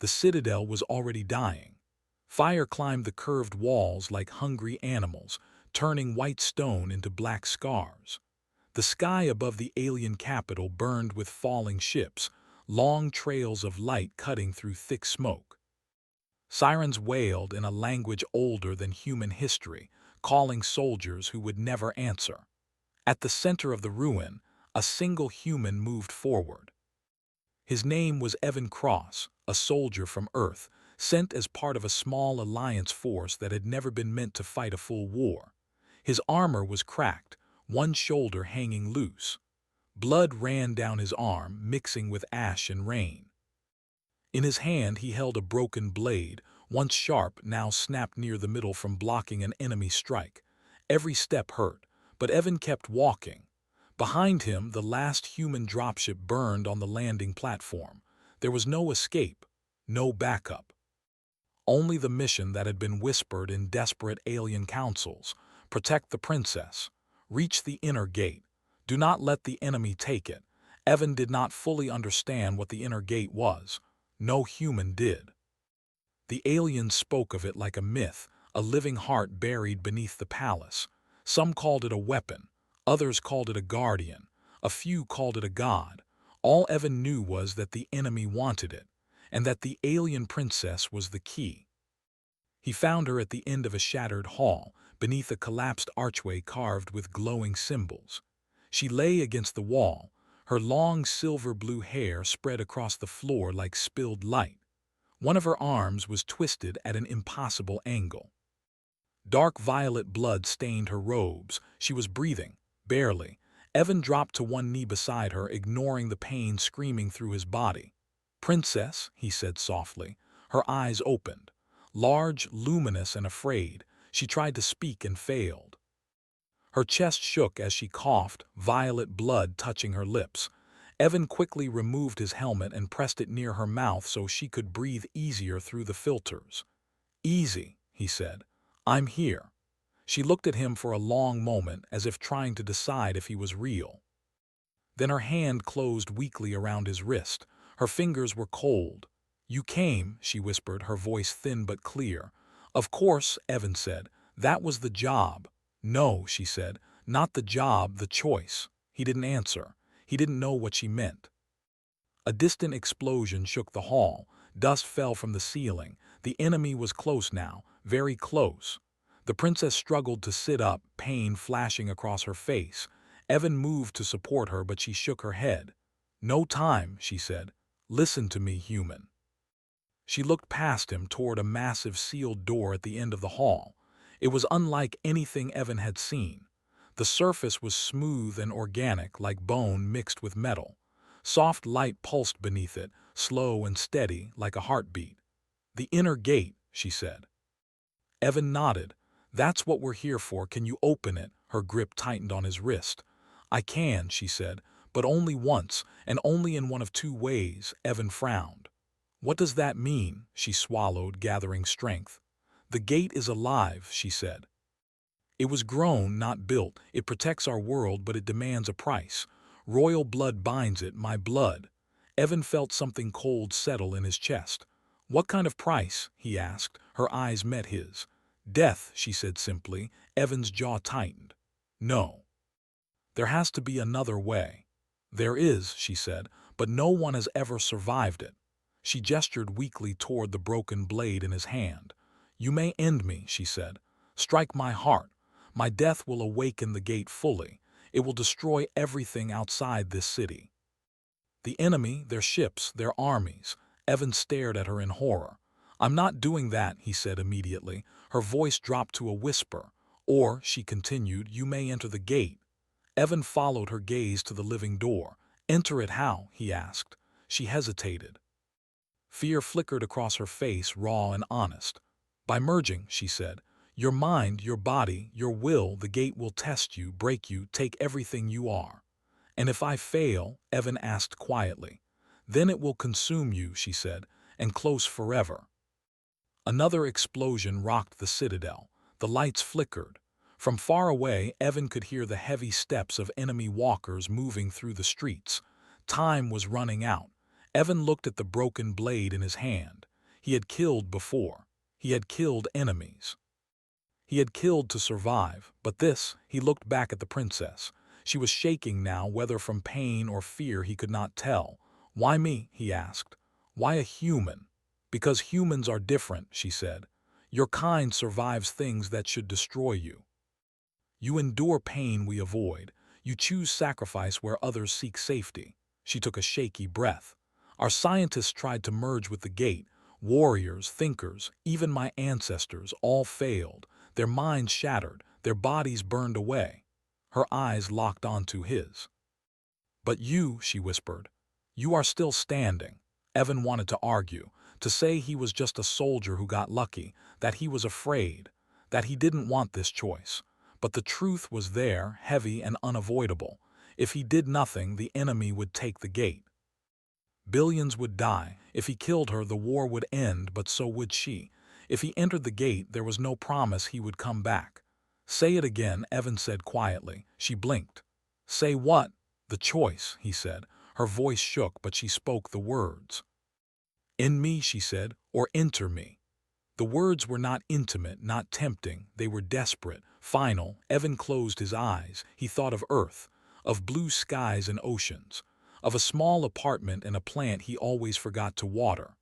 The citadel was already dying. Fire climbed the curved walls like hungry animals, turning white stone into black scars. The sky above the alien capital burned with falling ships, long trails of light cutting through thick smoke. Sirens wailed in a language older than human history, calling soldiers who would never answer. At the center of the ruin, a single human moved forward. His name was Evan Cross, a soldier from Earth, sent as part of a small alliance force that had never been meant to fight a full war. His armor was cracked, one shoulder hanging loose. Blood ran down his arm, mixing with ash and rain. In his hand he held a broken blade, once sharp, now snapped near the middle from blocking an enemy strike. Every step hurt, but Evan kept walking. Behind him, the last human dropship burned on the landing platform. There was no escape, no backup. Only the mission that had been whispered in desperate alien councils: protect the princess, reach the inner gate, do not let the enemy take it. Evan did not fully understand what the inner gate was. No human did. The aliens spoke of it like a myth, a living heart buried beneath the palace. Some called it a weapon, others called it a guardian, a few called it a god. All Evan knew was that the enemy wanted it, and that the alien princess was the key. He found her at the end of a shattered hall, beneath a collapsed archway carved with glowing symbols. She lay against the wall, her long silver-blue hair spread across the floor like spilled light. One of her arms was twisted at an impossible angle. Dark violet blood stained her robes. She was breathing, barely. Evan dropped to one knee beside her, ignoring the pain screaming through his body. "Princess," he said softly. Her eyes opened. Large, luminous, and afraid, she tried to speak and failed. Her chest shook as she coughed, violet blood touching her lips. Evan quickly removed his helmet and pressed it near her mouth so she could breathe easier through the filters. "Easy," he said. "I'm here." She looked at him for a long moment, as if trying to decide if he was real. Then her hand closed weakly around his wrist. Her fingers were cold. "You came," she whispered, her voice thin but clear. "Of course," Evan said. "That was the job." "No," she said. "Not the job, the choice." He didn't answer. He didn't know what she meant. A distant explosion shook the hall. Dust fell from the ceiling. The enemy was close now, very close. The princess struggled to sit up, pain flashing across her face. Evan moved to support her, but she shook her head. "No time," she said. "Listen to me, human." She looked past him toward a massive sealed door at the end of the hall. It was unlike anything Evan had seen. The surface was smooth and organic, like bone mixed with metal. Soft light pulsed beneath it, slow and steady, like a heartbeat. "The inner gate," she said. Evan nodded. "That's what we're here for. Can you open it?" Her grip tightened on his wrist. "I can," she said, "but only once, and only in one of two ways." Evan frowned. "What does that mean?" She swallowed, gathering strength. "The gate is alive," she said. "It was grown, not built. It protects our world, but it demands a price. Royal blood binds it, my blood." Evan felt something cold settle in his chest. "What kind of price?" he asked. Her eyes met his. "Death," she said simply. Evan's jaw tightened. "No. There has to be another way." "There is," she said, "but no one has ever survived it." She gestured weakly toward the broken blade in his hand. "You may end me," she said. "Strike my heart. My death will awaken the gate fully. It will destroy everything outside this city." "The enemy, their ships, their armies." Evan stared at her in horror. "I'm not doing that," he said immediately. Her voice dropped to a whisper. "Or," she continued, "you may enter the gate." Evan followed her gaze to the living door. "Enter it how?" he asked. She hesitated. Fear flickered across her face, raw and honest. "By merging," she said. "Your mind, your body, your will. The gate will test you, break you, take everything you are." "And if I fail?" Evan asked quietly. "Then it will consume you," she said, "and close forever." Another explosion rocked the citadel. The lights flickered. From far away, Evan could hear the heavy steps of enemy walkers moving through the streets. Time was running out. Evan looked at the broken blade in his hand. He had killed before. He had killed enemies. He had killed to survive, but this, he looked back at the princess. She was shaking now, whether from pain or fear he could not tell. "Why me?" he asked. "Why a human?" "Because humans are different," she said. "Your kind survives things that should destroy you. You endure pain we avoid. You choose sacrifice where others seek safety." She took a shaky breath. "Our scientists tried to merge with the gate. Warriors, thinkers, even my ancestors, all failed. Their minds shattered, their bodies burned away." Her eyes locked onto his. "But you," she whispered, "you are still standing." Evan wanted to argue, to say he was just a soldier who got lucky, that he was afraid, that he didn't want this choice. But the truth was there, heavy and unavoidable. If he did nothing, the enemy would take the gate. Billions would die. If he killed her, the war would end, but so would she. If he entered the gate, there was no promise he would come back. "Say it again," Evan said quietly. She blinked. "Say what?" "The choice," he said. Her voice shook, but she spoke the words. "In me," she said, "or enter me." The words were not intimate, not tempting. They were desperate, final. Evan closed his eyes. He thought of Earth, of blue skies and oceans, of a small apartment and a plant he always forgot to water,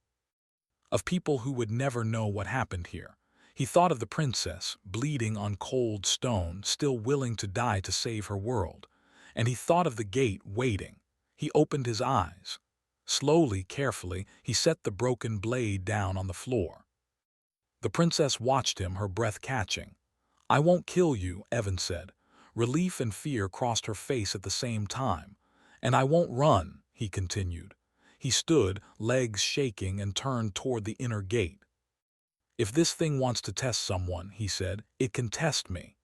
of people who would never know what happened here. He thought of the princess, bleeding on cold stone, still willing to die to save her world. And he thought of the gate, waiting. He opened his eyes. Slowly, carefully, he set the broken blade down on the floor. The princess watched him, her breath catching. "I won't kill you," Evan said. Relief and fear crossed her face at the same time. "And I won't run," he continued. He stood, legs shaking, and turned toward the inner gate. "If this thing wants to test someone," he said, "it can test me."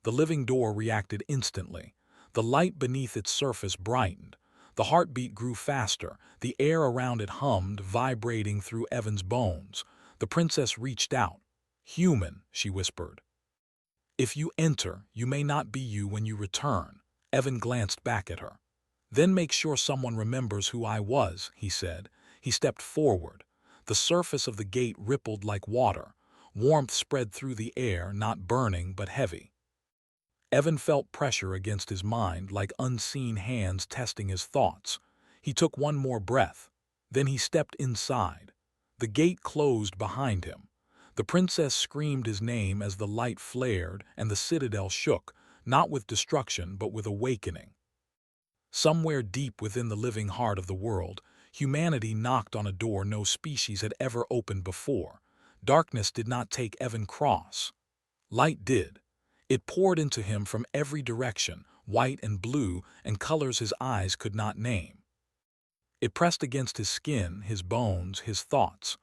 The living door reacted instantly. The light beneath its surface brightened. The heartbeat grew faster. The air around it hummed, vibrating through Evan's bones. The princess reached out. "Human," she whispered. "If you enter, you may not be you when you return." Evan glanced back at her. "Then make sure someone remembers who I was," he said. He stepped forward. The surface of the gate rippled like water. Warmth spread through the air, not burning but heavy. Evan felt pressure against his mind, like unseen hands testing his thoughts. He took one more breath. Then he stepped inside. The gate closed behind him. The princess screamed his name as the light flared and the citadel shook, not with destruction but with awakening. Somewhere deep within the living heart of the world, humanity knocked on a door no species had ever opened before. Darkness did not take Evan Cross. Light did. It poured into him from every direction, white and blue, and colors his eyes could not name. It pressed against his skin, his bones, his thoughts.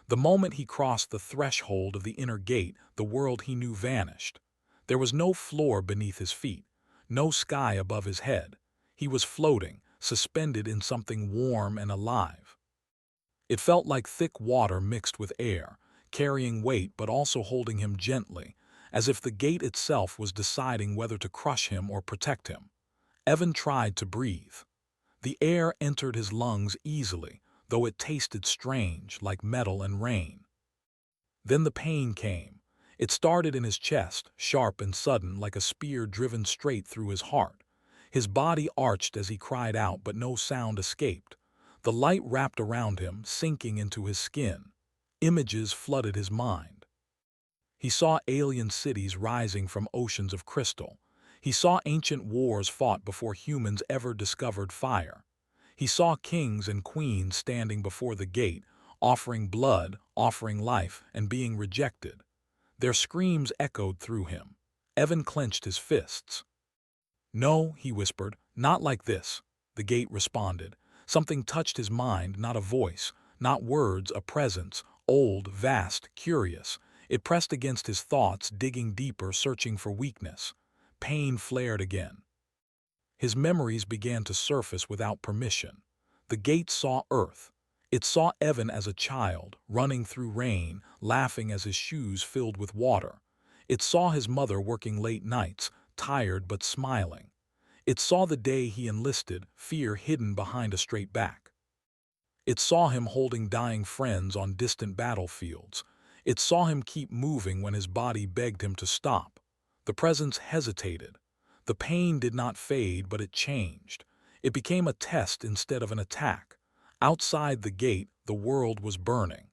The moment he crossed the threshold of the inner gate, the world he knew vanished. There was no floor beneath his feet, no sky above his head. He was floating, suspended in something warm and alive. It felt like thick water mixed with air, carrying weight but also holding him gently, as if the gate itself was deciding whether to crush him or protect him. Evan tried to breathe. The air entered his lungs easily, though it tasted strange, like metal and rain. Then the pain came. It started in his chest, sharp and sudden, like a spear driven straight through his heart. His body arched as he cried out, but no sound escaped. The light wrapped around him, sinking into his skin. Images flooded his mind. He saw alien cities rising from oceans of crystal. He saw ancient wars fought before humans ever discovered fire. He saw kings and queens standing before the gate, offering blood, offering life, and being rejected. Their screams echoed through him. Evan clenched his fists. "No," he whispered, "not like this." The gate responded. Something touched his mind, not a voice, not words, a presence, old, vast, curious. It pressed against his thoughts, digging deeper, searching for weakness. Pain flared again. His memories began to surface without permission. The gate saw Earth. It saw Evan as a child, running through rain, laughing as his shoes filled with water. It saw his mother working late nights, tired but smiling. It saw the day he enlisted, fear hidden behind a straight back. It saw him holding dying friends on distant battlefields. It saw him keep moving when his body begged him to stop. The presence hesitated. The pain did not fade, but it changed. It became a test instead of an attack. Outside the gate, the world was burning.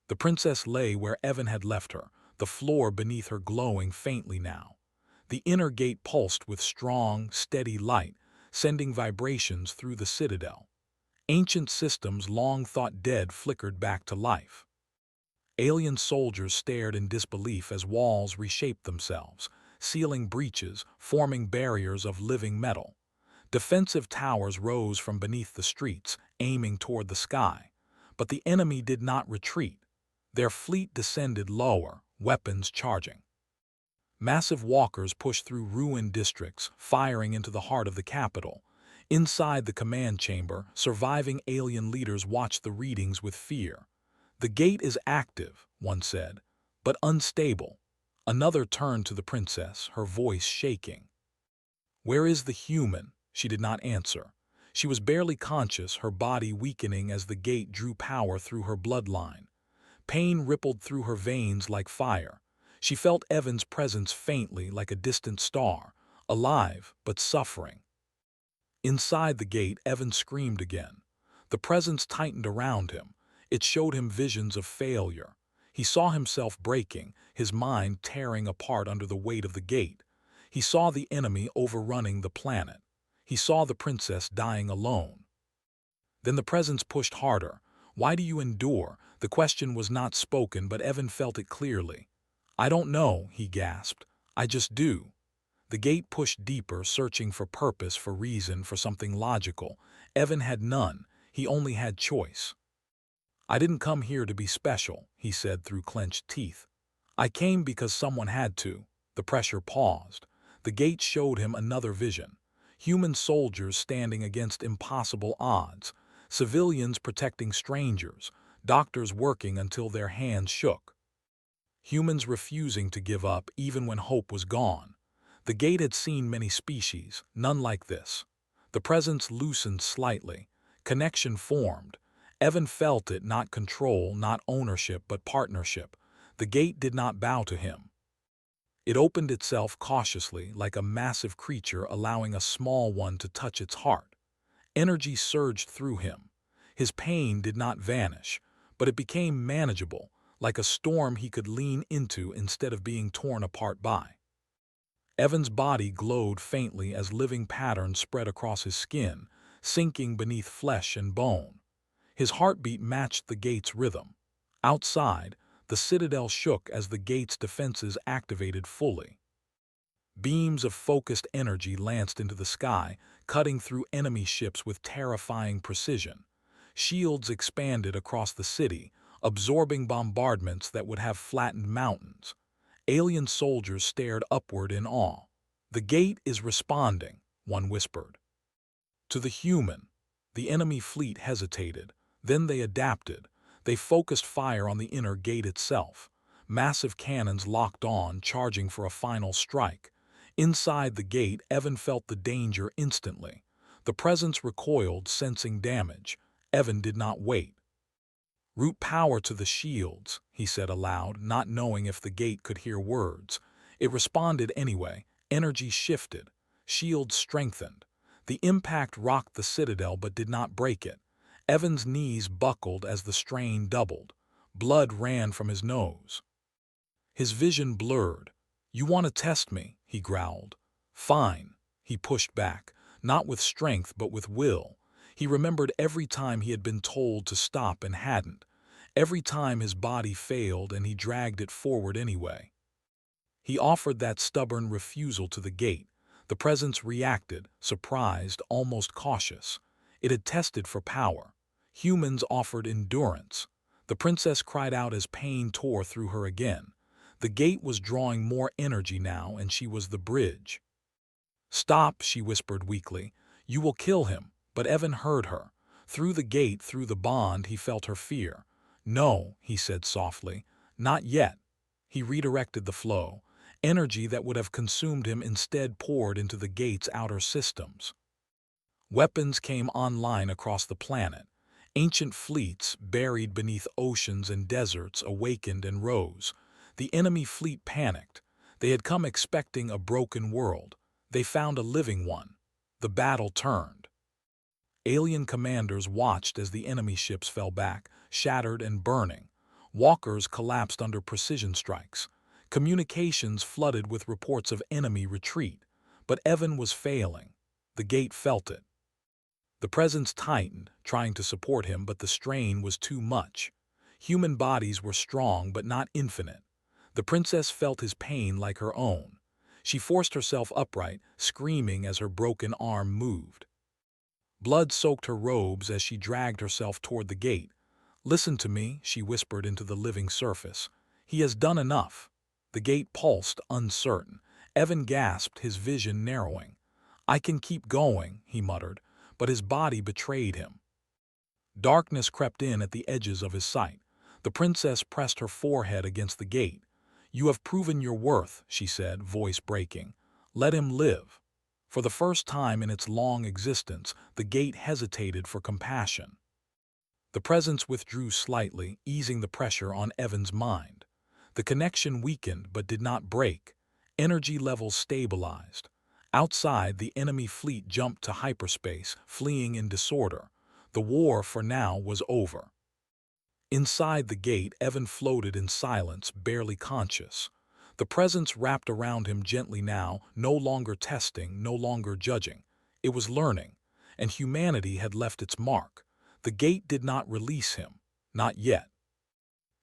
The princess lay where Evan had left her, the floor beneath her glowing faintly now. The inner gate pulsed with strong, steady light, sending vibrations through the citadel. Ancient systems long thought dead flickered back to life. Alien soldiers stared in disbelief as walls reshaped themselves, sealing breaches, forming barriers of living metal. Defensive towers rose from beneath the streets, aiming toward the sky. But the enemy did not retreat. Their fleet descended lower, weapons charging. Massive walkers pushed through ruined districts, firing into the heart of the capital. Inside the command chamber, surviving alien leaders watched the readings with fear. "The gate is active," one said, "but unstable." Another turned to the princess, her voice shaking. "Where is the human?" She did not answer. She was barely conscious, her body weakening as the gate drew power through her bloodline. Pain rippled through her veins like fire. She felt Evan's presence faintly, like a distant star, alive but suffering. Inside the gate, Evan screamed again. The presence tightened around him. It showed him visions of failure. He saw himself breaking, his mind tearing apart under the weight of the gate. He saw the enemy overrunning the planet. He saw the princess dying alone. Then the presence pushed harder. "Why do you endure?" The question was not spoken, but Evan felt it clearly. "I don't know," he gasped. "I just do." The gate pushed deeper, searching for purpose, for reason, for something logical. Evan had none. He only had choice. "I didn't come here to be special," he said through clenched teeth. "I came because someone had to." The pressure paused. The gate showed him another vision. Human soldiers standing against impossible odds. Civilians protecting strangers. Doctors working until their hands shook. Humans refusing to give up even when hope was gone. The gate had seen many species, none like this. The presence loosened slightly. Connection formed. Evan felt it, not control, not ownership, but partnership. The gate did not bow to him. It opened itself cautiously, like a massive creature allowing a small one to touch its heart. Energy surged through him. His pain did not vanish, but it became manageable, like a storm he could lean into instead of being torn apart by. Evan's body glowed faintly as living patterns spread across his skin, sinking beneath flesh and bone. His heartbeat matched the gate's rhythm. Outside, the citadel shook as the gate's defenses activated fully. Beams of focused energy lanced into the sky, cutting through enemy ships with terrifying precision. Shields expanded across the city, absorbing bombardments that would have flattened mountains. Alien soldiers stared upward in awe. "The gate is responding," one whispered. To the human, the enemy fleet hesitated. Then they adapted. They focused fire on the inner gate itself. Massive cannons locked on, charging for a final strike. Inside the gate, Evan felt the danger instantly. The presence recoiled, sensing damage. Evan did not wait. "Route power to the shields," he said aloud, not knowing if the gate could hear words. It responded anyway. Energy shifted. Shields strengthened. The impact rocked the citadel but did not break it. Evan's knees buckled as the strain doubled. Blood ran from his nose. His vision blurred. "You want to test me?" he growled. "Fine." He pushed back, not with strength but with will. He remembered every time he had been told to stop and hadn't. Every time his body failed and he dragged it forward anyway. He offered that stubborn refusal to the gate. The presence reacted, surprised, almost cautious. It had tested for power. Humans offered endurance. The princess cried out as pain tore through her again. The gate was drawing more energy now, and she was the bridge. "Stop," she whispered weakly. "You will kill him." But Evan heard her. Through the gate, through the bond, he felt her fear. "No," he said softly. "Not yet." He redirected the flow. Energy that would have consumed him instead poured into the gate's outer systems. Weapons came online across the planet. Ancient fleets, buried beneath oceans and deserts, awakened and rose. The enemy fleet panicked. They had come expecting a broken world. They found a living one. The battle turned. Alien commanders watched as the enemy ships fell back, shattered and burning. Walkers collapsed under precision strikes. Communications flooded with reports of enemy retreat. But Evan was failing. The gate felt it. The presence tightened, trying to support him, but the strain was too much. Human bodies were strong but not infinite. The princess felt his pain like her own. She forced herself upright, screaming as her broken arm moved. Blood soaked her robes as she dragged herself toward the gate. "Listen to me," she whispered into the living surface. "He has done enough." The gate pulsed, uncertain. Evan gasped, his vision narrowing. "I can keep going," he muttered, but his body betrayed him. Darkness crept in at the edges of his sight. The princess pressed her forehead against the gate. "You have proven your worth," she said, voice breaking. "Let him live." For the first time in its long existence, the gate hesitated for compassion. The presence withdrew slightly, easing the pressure on Evan's mind. The connection weakened but did not break. Energy levels stabilized. Outside, the enemy fleet jumped to hyperspace, fleeing in disorder. The war, for now, was over. Inside the gate, Evan floated in silence, barely conscious. The presence wrapped around him gently now, no longer testing, no longer judging. It was learning, and humanity had left its mark. The gate did not release him, not yet.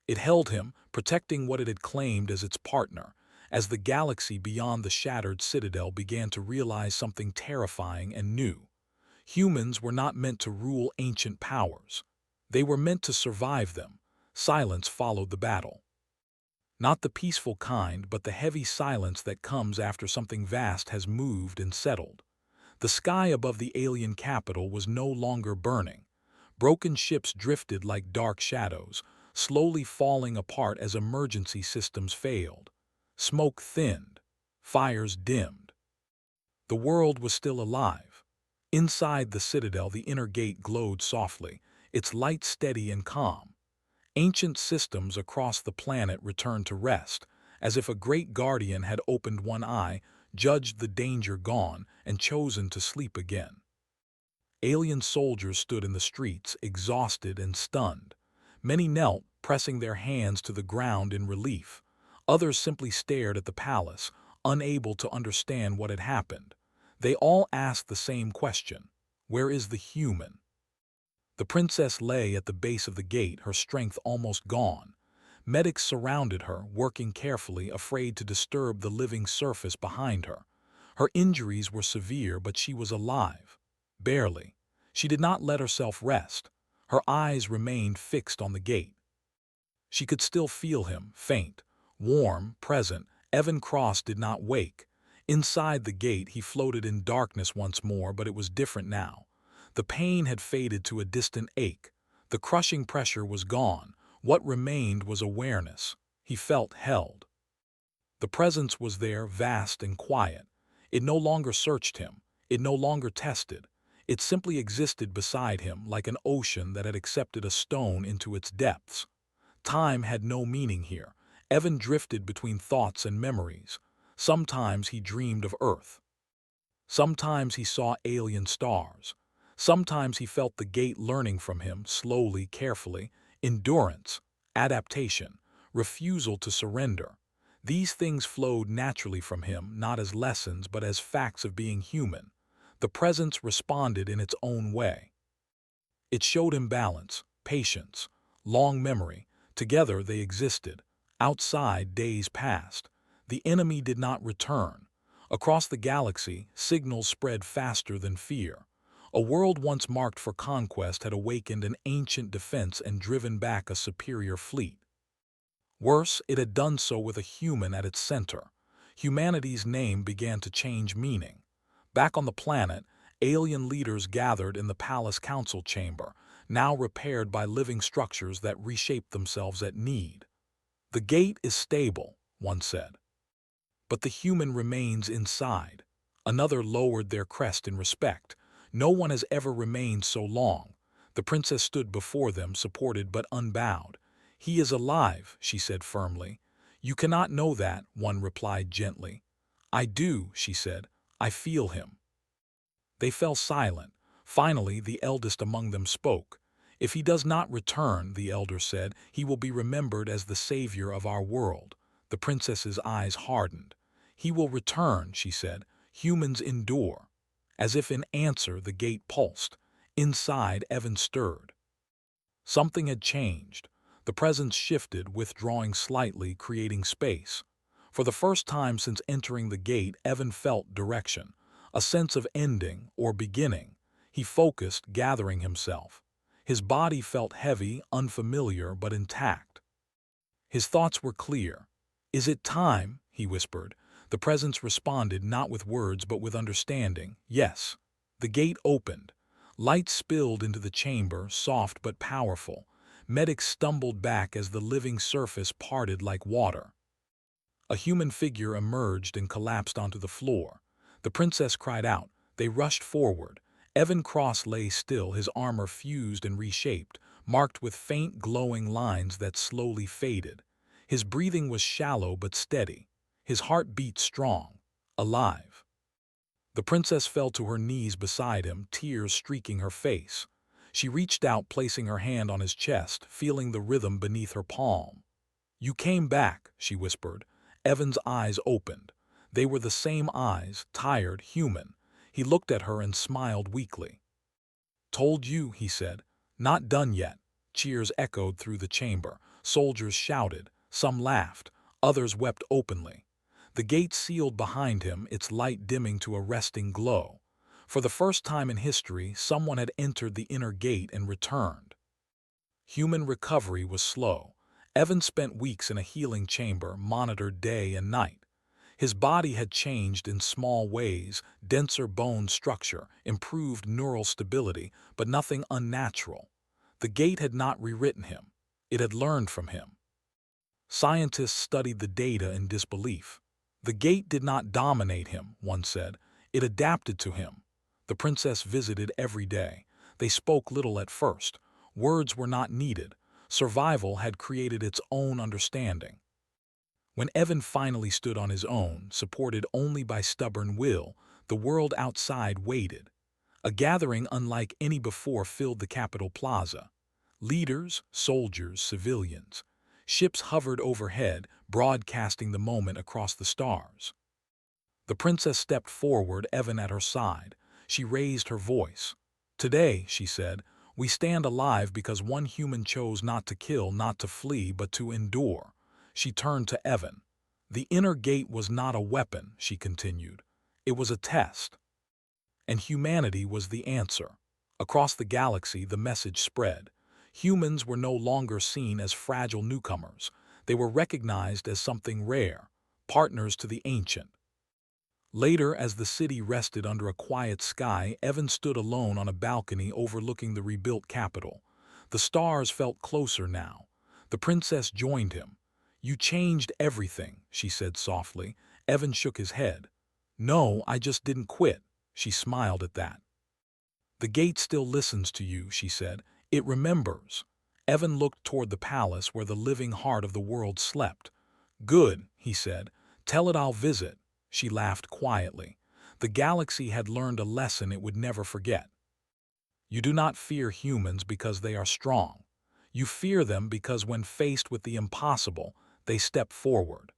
It held him, protecting what it had claimed as its partner. As the galaxy beyond the shattered citadel began to realize something terrifying and new. Humans were not meant to rule ancient powers. They were meant to survive them. Silence followed the battle. Not the peaceful kind, but the heavy silence that comes after something vast has moved and settled. The sky above the alien capital was no longer burning. Broken ships drifted like dark shadows, slowly falling apart as emergency systems failed. Smoke thinned. Fires dimmed. The world was still alive. Inside the citadel, the inner gate glowed softly, its light steady and calm. Ancient systems across the planet returned to rest, as if a great guardian had opened one eye, judged the danger gone, and chosen to sleep again. Alien soldiers stood in the streets, exhausted and stunned. Many knelt, pressing their hands to the ground in relief. Others simply stared at the palace, unable to understand what had happened. They all asked the same question: where is the human? The princess lay at the base of the gate, her strength almost gone. Medics surrounded her, working carefully, afraid to disturb the living surface behind her. Her injuries were severe, but she was alive. Barely. She did not let herself rest. Her eyes remained fixed on the gate. She could still feel him, faint, warm, present. Evan Cross did not wake. Inside the gate, he floated in darkness once more, but it was different now. The pain had faded to a distant ache. The crushing pressure was gone. What remained was awareness. He felt held. The presence was there, vast and quiet. It no longer searched him. It no longer tested. It simply existed beside him, like an ocean that had accepted a stone into its depths. Time had no meaning here. Evan drifted between thoughts and memories. Sometimes he dreamed of Earth. Sometimes he saw alien stars. Sometimes he felt the gate learning from him, slowly, carefully. Endurance, adaptation, refusal to surrender. These things flowed naturally from him, not as lessons, but as facts of being human. The presence responded in its own way. It showed him balance, patience, long memory. Together they existed. Outside, days passed. The enemy did not return. Across the galaxy, signals spread faster than fear. A world once marked for conquest had awakened an ancient defense and driven back a superior fleet. Worse, it had done so with a human at its center. Humanity's name began to change meaning. Back on the planet, alien leaders gathered in the palace council chamber, now repaired by living structures that reshaped themselves at need. "The gate is stable," one said. "But the human remains inside." Another lowered their crest in respect. "No one has ever remained so long." The The princess stood before them, supported but unbowed. "He is alive," she said firmly. "You cannot know that," one replied gently. "I do," she said. "I feel him." They fell silent. Finally, the eldest among them spoke. "If he does not return," the elder said, "he will be remembered as the savior of our world." The princess's eyes hardened. "He will return," she said. "Humans endure." As if in answer, the gate pulsed. Inside, Evan stirred. Something had changed. The presence shifted, withdrawing slightly, creating space. For the first time since entering the gate, Evan felt direction, a sense of ending or beginning. He focused, gathering himself. His body felt heavy, unfamiliar, but intact. His thoughts were clear. "Is it time?" he whispered. The presence responded not with words but with understanding. "Yes." The gate opened. Light spilled into the chamber, soft but powerful. Medics stumbled back as the living surface parted like water. A human figure emerged and collapsed onto the floor. The princess cried out. They rushed forward. Evan Cross lay still, his armor fused and reshaped, marked with faint glowing lines that slowly faded. His breathing was shallow but steady. His heart beat strong, alive. The princess fell to her knees beside him, tears streaking her face. She reached out, placing her hand on his chest, feeling the rhythm beneath her palm. "You came back," she whispered. Evan's eyes opened. They were the same eyes, tired, human. He looked at her and smiled weakly. "Told you," he said. "Not done yet." Cheers echoed through the chamber. Soldiers shouted. Some laughed. Others wept openly. The gate sealed behind him, its light dimming to a resting glow. For the first time in history, someone had entered the inner gate and returned. Human recovery was slow. Evan spent weeks in a healing chamber, monitored day and night. His body had changed in small ways, denser bone structure, improved neural stability, but nothing unnatural. The gate had not rewritten him. It had learned from him. Scientists studied the data in disbelief. The gate did not dominate him, one said. It adapted to him. The princess visited every day. They spoke little at first. Words were not needed. Survival had created its own understanding. When Evan finally stood on his own, supported only by stubborn will, the world outside waited. A gathering unlike any before filled the Capitol Plaza. Leaders, soldiers, civilians. Ships hovered overhead, broadcasting the moment across the stars. The princess stepped forward, Evan at her side. She raised her voice. "Today," she said, "we stand alive because one human chose not to kill, not to flee, but to endure." She turned to Evan. "The inner gate was not a weapon," she continued. "It was a test. And humanity was the answer." Across the galaxy, the message spread. Humans were no longer seen as fragile newcomers. They were recognized as something rare, partners to the ancient. Later, as the city rested under a quiet sky, Evan stood alone on a balcony overlooking the rebuilt capital. The stars felt closer now. The princess joined him. "You changed everything," she said softly. Evan shook his head. "No, I just didn't quit." She smiled at that. "The gate still listens to you," she said. "It remembers." Evan looked toward the palace where the living heart of the world slept. "Good," he said. "Tell it I'll visit." She laughed quietly. The galaxy had learned a lesson it would never forget. You do not fear humans because they are strong. You fear them because when faced with the impossible, they step forward.